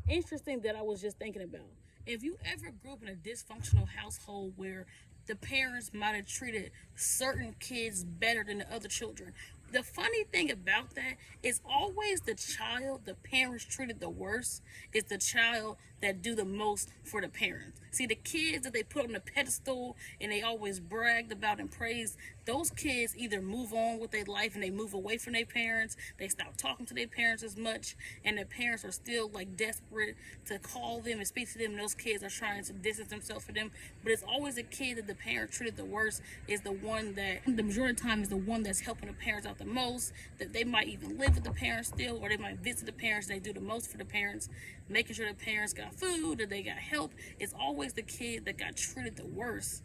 interesting that I was just thinking about. If you ever grew up in a dysfunctional household where the parents might have treated certain kids better than the other children, the funny thing about that is always the child the parents treated the worst is the child that do the most for the parents. See, the kids that they put on the pedestal and they always bragged about and praised, those kids either move on with their life and they move away from their parents, they stop talking to their parents as much, and their parents are still like desperate to call them and speak to them, and those kids are trying to distance themselves from them. But it's always a kid that the parent treated the worst is the one that the majority of the time is the one that's helping the parents out the most, that they might even live with the parents still, or they might visit the parents. They do the most for the parents, making sure the parents got food, that they got help. It's always the kid that got treated the worst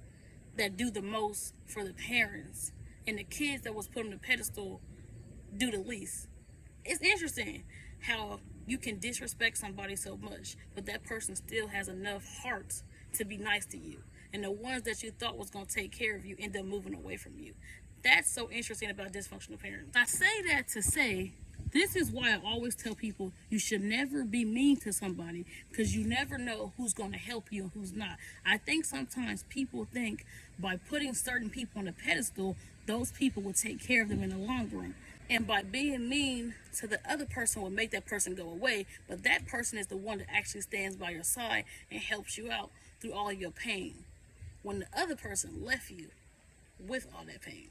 that do the most for the parents, and the kids that was put on the pedestal do the least. It's interesting how you can disrespect somebody so much, but that person still has enough heart to be nice to you, and the ones that you thought was going to take care of you end up moving away from you. That's so interesting about dysfunctional parents. I say that to say, this is why I always tell people you should never be mean to somebody, because you never know who's going to help you and who's not. I think sometimes people think by putting certain people on a pedestal, those people will take care of them in the long run. And by being mean to the other person will make that person go away, but that person is the one that actually stands by your side and helps you out through all your pain, when the other person left you with all that pain.